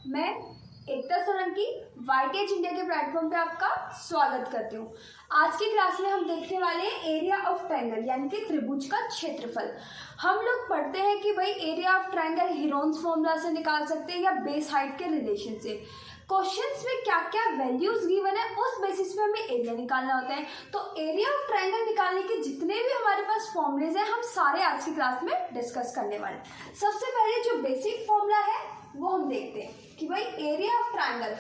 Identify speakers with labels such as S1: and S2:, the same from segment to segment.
S1: मैं एकता सोलंकी वाईटीएच इंडिया के प्लेटफॉर्म पे आपका स्वागत करती हूँ। आज की क्लास में हम देखने वाले हैं एरिया ऑफ ट्रायंगल यानी कि त्रिभुज का क्षेत्रफल। हम लोग पढ़ते हैं कि भाई area of triangle Heron's formula से निकाल सकते हैं या बेस हाइट के रिलेशन से। क्वेश्चंस में क्या क्या वैल्यूज गिवन है उस बेसिस पे हमें एरिया निकालना होता है। तो एरिया ऑफ ट्रायंगल निकालने के जितने भी हमारे पास फॉर्मूलेज हैं हम सारे आज की क्लास में डिस्कस करने वाले हैं। सबसे पहले जो बेसिक फॉर्मूला है वो हम देखते हैं कि भाई एरिया ऑफ ट्रायंगल,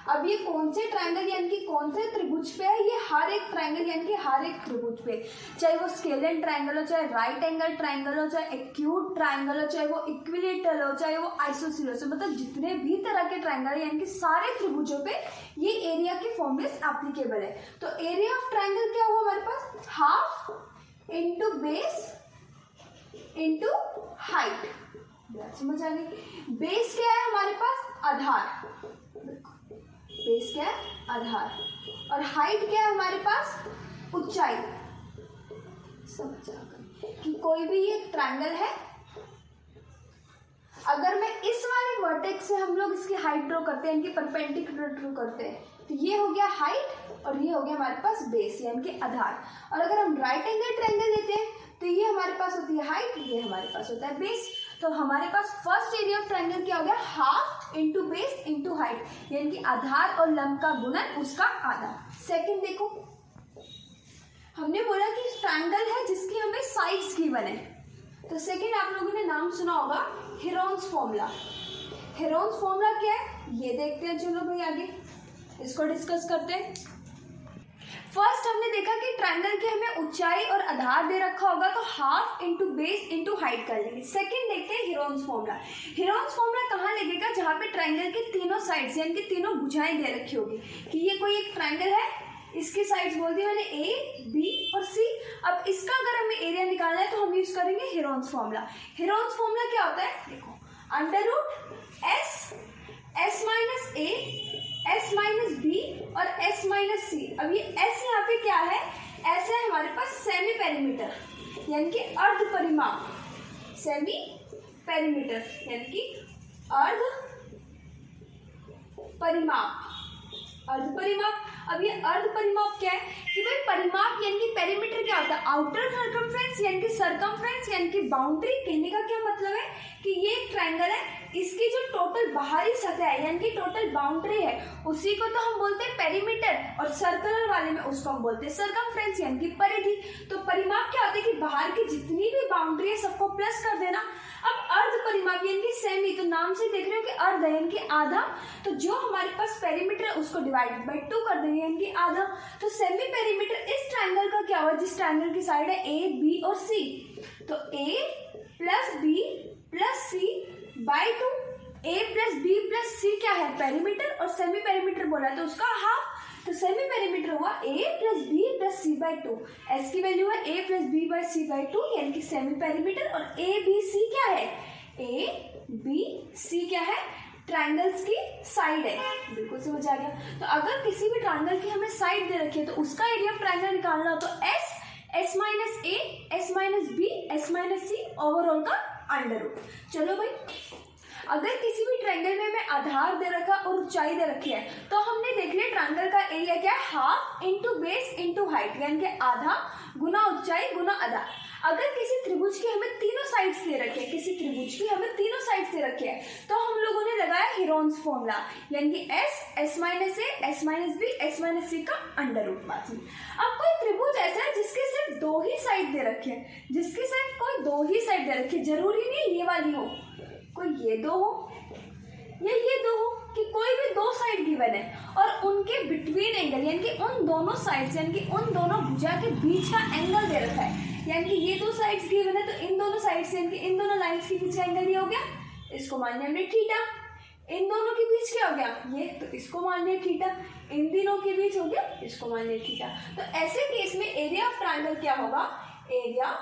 S1: अब ये कौन से ट्रायंगल यानी कि कौन से त्रिभुज पे है, ये हर एक ट्रायंगल यानी कि हर एक त्रिभुज पे, चाहे वो स्केलर ट्रायंगल हो, चाहे राइट एंगल ट्रायंगल हो, चाहे एक्यूट ट्रायंगल हो, चाहे वो इक्विलेटरल हो, चाहे वो आइसोसेलेस हो, मतलब जितने भी तरह के ट्रायंगल है यानी कि सारे त्रिभुजों पे ये एरिया की फॉर्मूलेस एप्लीकेबल है। तो एरिया ऑफ ट्रायंगल क्या हुआ हमारे पास, half into base into height. समझ आ गई। बेस क्या है हमारे पास, आधार, बेस क्या है आधार, और हाइट क्या है हमारे पास, ऊंचाई। समझ आ गई कि कोई भी ये ट्रायंगल है, अगर मैं इस वाले वर्टेक्स से हम लोग इसकी हाइट ड्रॉ करते हैं यानी कि परपेंडिकुलर ड्रॉ करते हैं तो ये हो गया हाइट और ये हो गया हमारे पास बेस यानी कि आधार। और अगर हम राइट एंगल ट्रायंगल लेते हैं तो ये हमारे पास होती है हाइट, ये हमारे पास होता है बेस। तो हमारे पास फर्स्ट एरिया ऑफ ट्रायंगल क्या हो गया, half into base into height यानी कि आधार और लंब का गुणन उसका आधा। सेकंड देखो, हमने बोला कि ट्रायंगल है जिसकी हमें साइड्स गिवन है। तो सेकंड आप लोगों ने नाम सुना होगा हेरोन्स फॉर्मूला। हेरोन्स फॉर्मूला क्या है ये देखते हैं। चलो भाई आगे इसको डिस्कस करते हैं। फर्स्ट हमने देखा कि ट्रायंगल की हमें ऊंचाई और आधार दे रखा होगा तो half into base into height कर लेंगे। सेकंड देखते हैं हेरोन्स फॉर्मूला। हेरोन्स फॉर्मूला कहाँ लगेगा, जहाँ पे ट्रायंगल के तीनों साइड्स यानी कि तीनों भुजाएं दे रखी होगी कि ये कोई एक ट्रायंगल है, इसकी साइड्स बोल दी मैंने ए बी और सी। अब इसका अगर हमें एरिया निकालना है तो हम यूज करेंगे हेरोन्स फॉर्मूला। हेरोन्स फॉर्मूला क्या होता है, देखो, under root S minus A, S minus B और एस माइनस सी। अब ये एस यहाँ पे क्या है, एस है हमारे पास सेमी पेरीमीटर यानी कि अर्ध परिमाप, सेमी पेरीमीटर यानी कि अर्ध परिमाप, अर्ध परिमाप। अब ये अर्ध परिमाप क्या है कि भाई परिमाप यानी कि पेरीमीटर क्या होता है, आउटर सर्कमफ्रेंस यानी कि सरकमफ्रेंस यानी कि बाउंड्री। कहने का क्या मतलब है कि ये एक ट्रायंगल है, इसकी जो टोटल बाहरी सतह है यानी कि टोटल बाउंड्री है उसी को तो हम बोलते हैं पेरीमीटर, और सर्कुलर वाले में उसको हम बोलते हैं सरकमफ्रेंस यानी कि परिधि। तो परिमाप क्या होता है कि बाहर की जितनी भी बाउंड्री है सबको प्लस कर देना। अब अर्ध परिमाप यानी कि सेमी, तो नाम से देख रहे हो कि अर्ध है यानी कि आधा, तो जो हमारे पास पेरीमीटर है उसको डिवाइडेड बाय 2 कर देंगे यानी कि आधा। तो सेमी पेरीमीटर इस ट्रायंगल का क्या हुआ, जिस ट्रायंगल की साइड है ए बी और सी, तो ए प्लस बी प्लस सी बाय 2। ए प्लस बी प्लस सी क्या है, पेरीमीटर, और सेमी पेरीमीटर बोला तो उसका हाफ। तो सेमी पेरीमीटर हुआ ए प्लस बी प्लस सी बाय 2। एस की वैल्यू है A plus B bye C bye 2 यानी कि सेमी पेरीमीटर। और ए बी सी क्या है, ए बी सी क्या है, ट्रायंगल्स की साइड है। बिल्कुल समझ आ गया। तो अगर किसी भी ट्रायंगल की हमें साइड दे रखी है तो उसका एरिया ऑफ ट्रायंगल निकालना हो तो S minus A, S minus B, S minus C, overall का अंडर रूट। चलो भाई, अगर किसी भी ट्रायंगल में हमें आधार दे रखा और ऊंचाई दे रखी है तो हमने देख लिया ट्रायंगल का एरिया क्या है, half into base into height यानी कि आधा गुना ऊंचाई गुना आधार। अगर किसी त्रिभुज की हमें तीनों साइड्स दे रखे हैं, किसी त्रिभुज की हमें तीनों साइड्स दे रखे हैं तो हम लोगों ने लगाया हेरोन्स फॉर्मूला यानी कि S minus A, S minus B, S minus C का अंडर रूट बाद में। अब कोई त्रिभुज ऐसा है जिसके सिर्फ 2 ही साइड दे रखे हैं, जिसकी सिर्फ कोई 2 ही साइड दे रखी है, जरूरी नहीं ये वाली हो, कोई ये 2 हो या ये 2 हो, कि कोई भी 2 साइड गिवन है और उनके बिटवीन एंगल यानी कि उन दोनों साइड्स यानी कि उन दोनों भुजा के बीच का एंगल दे रखा है, यानी कि ये 2 साइड्स गिवन है तो इन दोनों साइड्स यानी कि इन दोनों लाइंस के बीच का एंगल ये हो गया, इसको मान लिया हमने थीटा। इन दोनों के बीच क्या हो गया ये, तो इसको मान लिया थीटा। इन तीनों के बीच हो गया, इसको मान लिया थीटा। तो ऐसे केस में एरिया ऑफ ट्रायंगल क्या होगा, एरिया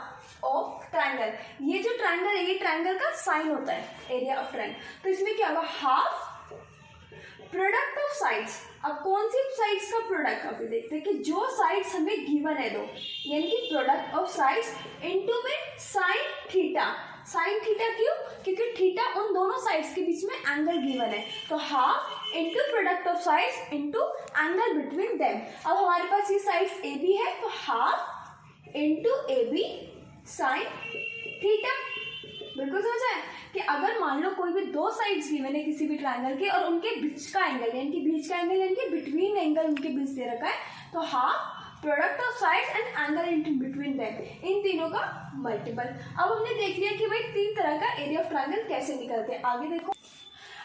S1: ऑफ ट्रायंगल, ये जो ट्रायंगल है ये ट्रायंगल का साइन होता है एरिया ऑफ ट्रायंगल। तो इसमें क्या होगा, हाफ प्रोडक्ट ऑफ साइड्स। अब कौन सी साइड्स का प्रोडक्ट, अभी देखते हैं कि जो साइड्स हमें गिवन है 2 यानी कि प्रोडक्ट ऑफ साइड्स इनटू में साइन थीटा साइन थीटा क्यों? क्योंकि थीटा उन दोनों साइड्स के बीच में एंगल गिवन है, तो half into product of sides into angle between them. अब हमारे पास ये साइड्स ए बी है, तो half into A B sine theta. बिल्कुल समझ आए कि अगर मान लो कोई भी दो साइड्स गिवन है किसी भी ट्रायंगल के और उनके बीच का एंगल यानी कि बीच का एंगल यानी कि बिटवीन एंगल उनके बीच दे रखा है, तो half product of sides and angle in between them, इन तीनों का मल्टीपल। अब हमने देख लिया कि भाई तीन तरह का एरिया ऑफ ट्रायंगल कैसे निकलते हैं। आगे देखो,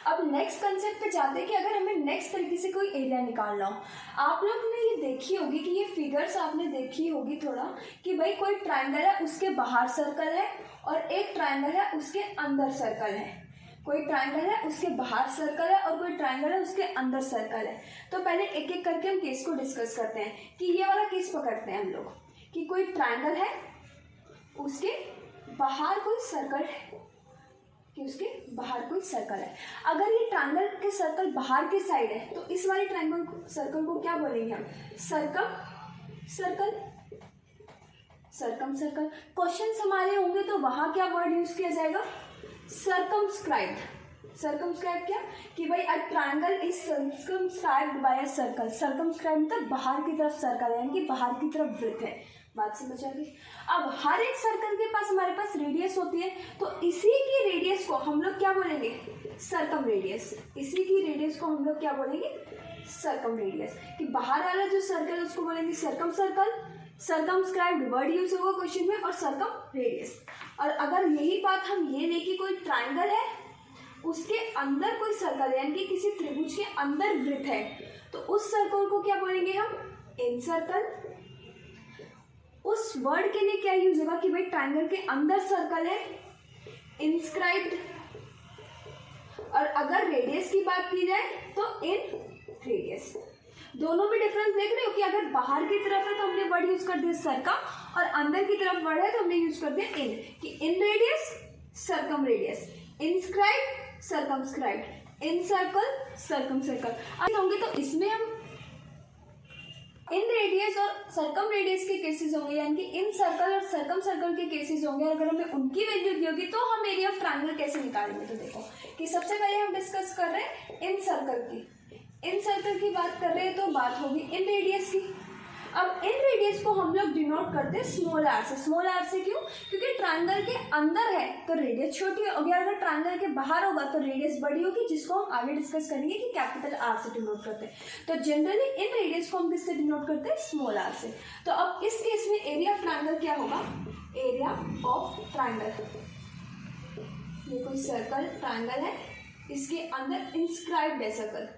S1: अब नेक्स्ट कंसेप्ट पे जाते हैं कि अगर हमें नेक्स्ट तरीके से कोई एरिया निकालना हो। आप लोग ने ये देखी होगी कि ये फिगर्स आपने देखी होगी थोड़ा कि भाई कोई ट्रायंगल है उसके बाहर सर्कल है और एक ट्रायंगल है उसके अंदर सर्कल है। कोई ट्रायंगल है उसके बाहर सर्कल है और कोई ट्रायंगल है उसके अंदर सर्कल है। तो पहले एक एक करके हम केस को डिस्कस करते हैं कि ये वाला केस पकड़ते हैं हम लोग कि कोई ट्रायंगल है उसके बाहर कोई सर्कल है, कि उसके बाहर कोई सर्कल है। अगर ये ट्रायंगल के सर्कल बाहर के साइड है तो इस वाले ट्रायंगल सर्कल को क्या बोलेंगे हम? Circum circle, circum circle. Question हमारे होंगे तो वहां क्या वर्ड यूज किया जाएगा? सर्कमस्क्राइब्ड। सर्कमस्क्राइब क्या कि भाई a triangle is circumscribed by a circle. Circumscribe मतलब बाहर की तरफ सर्कल है यानी कि बाहर की तरफ वृत्त है। बात समझ आ गई? अब हर एक सर्कल के पास हमारे पास रेडियस होती है, तो इसी की रेडियस को हम लोग क्या बोलेंगे? Circum radius. इसी की रेडियस को हम लोग क्या बोलेंगे? Circum radius. कि बाहर वाला जो सर्कल है उसको बोलेंगे circum circle, circumscribed word use होगा क्वेश्चन में, और सर्कम रेडियस। और अगर यही बात हम ये ले कि कोई ट्रायंगल है उसके अंदर कोई सर्कल यानी कि किसी त्रिभुज के अंदर वृत्त है, तो उस सर्कल को क्या बोलेंगे हम? इन सर्कल। उस वर्ड के लिए क्या यूज होगा कि भाई ट्रायंगल के अंदर सर्कल है, इंस्क्राइब्ड। और अगर रेडियस की बात की जाए तो इन रेडियस। दोनों में डिफरेंस देख रहे हो कि अगर बाहर की तरफ है तो हमने वर्ड यूज कर दिया सर्कम और अंदर की तरफ वर्ड है तो हमने यूज कर दिया इन, कि इन radius circum radius, inscribe circumscribed, इन सर्कल सर्कम सर्कल। अब होंगे तो इसमें हम इन रेडियस और सर्कम रेडियस के केसेस होंगे यानी कि इन सर्कल और सर्कम सर्कल के केसेस होंगे। अगर हमें उनकी वैल्यू दी होगी तो हम एरिया ऑफ ट्रायंगल कैसे निकालेंगे। तो देखो कि सबसे पहले हम डिस्कस कर रहे हैं इन सर्कल की। इन सर्कल की बात कर रहे हैं तो बात होगी इन रेडियस की। अब इन रेडियस को हम लोग डिनोट करते हैं स्मॉल आर से। स्मॉल आर से क्यों? क्योंकि ट्रायंगल के अंदर है तो रेडियस छोटी होगी, अगर ट्रायंगल के बाहर होगा तो रेडियस बड़ी होगी, जिसको हम आगे डिस्कस करेंगे कि कैपिटल आर से डिनोट करते हैं। तो जनरली इन रेडियस को हम किससे डिनोट करते हैं? स्मॉल आर से। तो अब इस केस में एरिया ऑफ ट्रायंगल क्या होगा? एरिया ऑफ ट्रायंगल, ये कोई सर्कल ट्रायंगल है, इसके अंदर इंस्क्राइब्ड है सर्कल,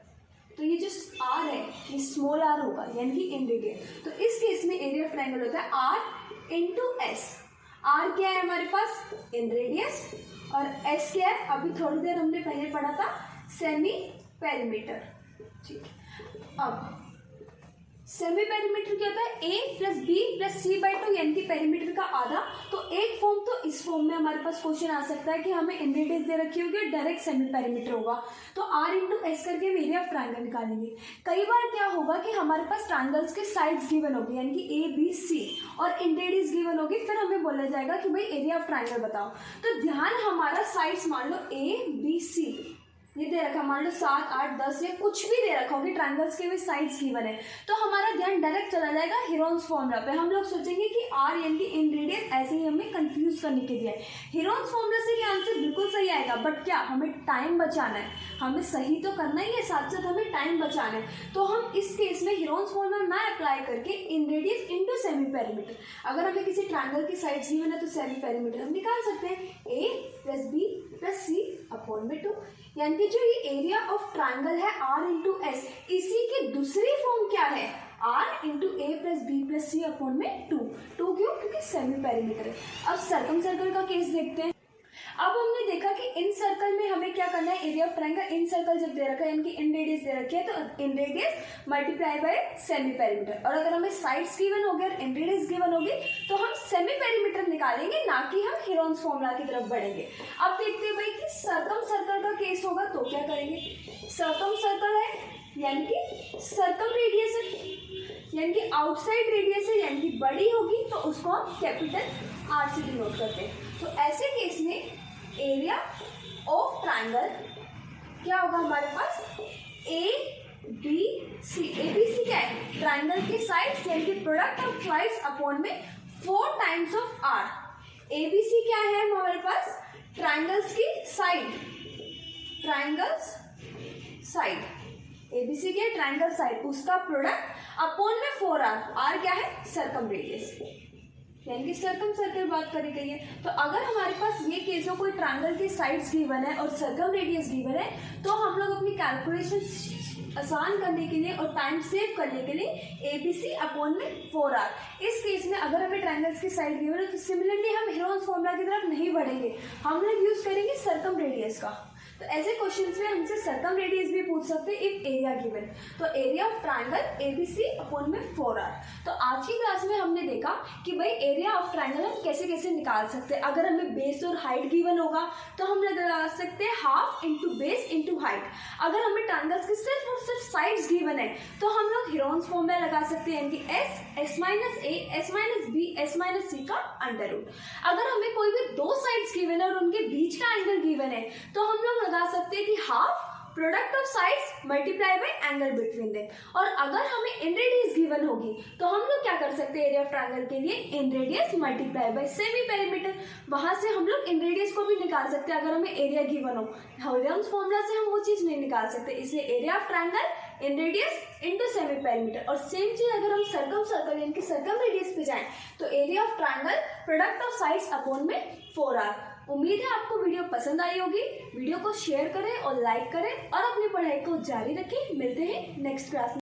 S1: तो ये जो आर है ये स्मॉल आर होगा यानी कि इन रेडियस। तो इस केस में एरिया ऑफ ट्रायंगल होता है आर इंटू एस। आर क्या है हमारे पास? इन रेडियस, और एस क्या है? अभी थोड़ी देर हमने पहले पढ़ा था, सेमी पेरीमीटर। ठीक है, अब सेमी पेरीमीटर क्या होता है? A plus B plus C by two यानी कि पेरीमीटर का आधा। तो एक फॉर्म तो इस फॉर्म में हमारे पास क्वेश्चन आ सकता है कि हमें इन रेडियस दे रखी होगी और डायरेक्ट सेमी पेरीमीटर होगा, तो आर इंटू एस करके हम एरिया ऑफ ट्रायंगल निकालेंगे। कई बार क्या होगा कि हमारे पास ट्रायंगल्स के साइड्स गिवन होगी यानी कि ए बी सी और इन रेडियस गिवन होगी, फिर हमें बोला जाएगा कि भाई एरिया ऑफ ट्रायंगल बताओ। तो ध्यान हमारा साइड्स मान लो ए बी सी ये दे रखा, मान लो 7 8 10 या कुछ भी दे रखा होगी, ट्रायंगल्स के भी साइड्स गिवन है, तो हमारा ध्यान डायरेक्ट चला जाएगा हीरोन्स फॉर्मूला पे। हम लोग सोचेंगे कि आर यानी कि इन रेडियस, ऐसे ही हमें कंफ्यूज करने के लिए हीरोन्स फॉर्मूला से ये आंसर बिल्कुल सही आएगा, बट क्या हमें टाइम बचाना है, हमें सही तो करना ही है, साथ साथ हमें टाइम बचाना है। तो हम इस केस में हीरोन्स फॉर्मूला ना अप्लाई करके इन रेडियस इंटू सेमी पेरीमीटर, अगर हमें किसी ट्रायंगल की साइड्स गिवन है तो सेमी पेरीमीटर हम निकाल सकते हैं A plus B plus C upon में 2, यानी कि जो ये एरिया ऑफ ट्रायंगल है आर इंटू एस, इसी की दूसरी फॉर्म क्या है? R into A plus B plus C upon में 2 क्यों? क्योंकि सेमी पेरीमीटर है। अब सर्कम सर्कल का केस देखते हैं। अब हमने देखा कि इन सर्कल में हमें क्या करना है? Area of triangle in circle जब दे रखा है यानी कि इन रेडियस दे रखी है तो इन radius multiply by semi perimeter, और अगर हमें साइड्स गिवन हो गया और इन रेडियस गिवन होगी तो हम सेमी पेरीमीटर निकालेंगे, ना कि हम हीरोन्स फॉर्मूला की तरफ बढ़ेंगे। अब देखते हैं भाई कि सर्कम सर्कल का केस होगा तो क्या करेंगे? सर्कम सर्कल है यानी कि सर्कम रेडियस है यानी कि आउटसाइड रेडियस है यानी कि बड़ी होगी, तो उसको हम कैपिटल आर से डिनोट करते हैं। तो ऐसे केस में एरिया ऑफ ट्राइंगल क्या होगा हमारे पास, ABC। ABC क्या है, ट्राइंगल की साइड्स यानी कि प्रोडक्ट ऑफ साइड्स अपॉन में 4 टाइम्स ऑफ R। ABC क्या है हमारे पास, ट्राइंगल्स की साइड, ट्राइंगल्स साइड, ABC क्या है, ट्राइंगल साइड, उसका प्रोडक्ट अपॉन में 4R। R क्या है, सर्कम रेडियस, यानी कि सर्कम सर्कल बात करी गई है। तो अगर हमारे पास ये केस हो, कोई ट्रायंगल की साइड्स गिवन है और सर्कम रेडियस गिवन है, तो हम लोग अपनी कैलकुलेशन आसान करने के लिए और टाइम सेव करने के लिए ABC अपॉन में 4R। इस केस में अगर हमें ट्रायंगल्स की साइड गिवन है तो सिमिलरली हम हेरोन्स फॉर्मूला की तरफ नहीं बढ़ेंगे, हम लोग यूज करेंगे सर्कम रेडियस का। तो ऐसे क्वेश्चंस में हमसे सर्कम रेडियस भी पूछ सकते हैं इफ एरिया गिवन। तो area of triangle ABC upon में 4R। तो आज की क्लास में हमने देखा कि भाई एरिया ऑफ ट्रायंगल हम कैसे कैसे निकाल सकते हैं। अगर हमें बेस और हाइट गिवन होगा तो हम लगा सकते हैं half into base into height. अगर हमें ट्रायंगल्स की सिर्फ और सिर्फ साइड्स गिवन है तो हम लोग हेरोन्स फॉर्मूला लगा सकते हैं, यानी कि S minus A S minus B S minus C का अंडर रूट। अगर हमें कोई भी दो साइड्स गिवन है और उनके बीच का एंगल गिवन है तो हम लोग लगा सकते हैं कि half product of sides multiply by angle between them. और अगर हमें इन रेडियस गिवन होगी तो हम लोग क्या कर सकते हैं, एरिया ऑफ ट्रायंगल के लिए इन radius multiply by semi perimeter, वहां से हम लोग इन रेडियस को भी निकाल सकते हैं अगर हमें एरिया गिवन हो। हेरोन्स फॉर्मूला से हम वो चीज नहीं निकाल सकते, इसलिए area of triangle in radius into semi perimeter. और सेम चीज अगर हम सर्कम सर्कल यानी कि सर्कम रेडियस पे जाएं तो area of triangle product of sides upon में 4R। उम्मीद है आपको वीडियो पसंद आई होगी। वीडियो को शेयर करें और लाइक करें और अपनी पढ़ाई को जारी रखें। मिलते हैं नेक्स्ट क्लास में।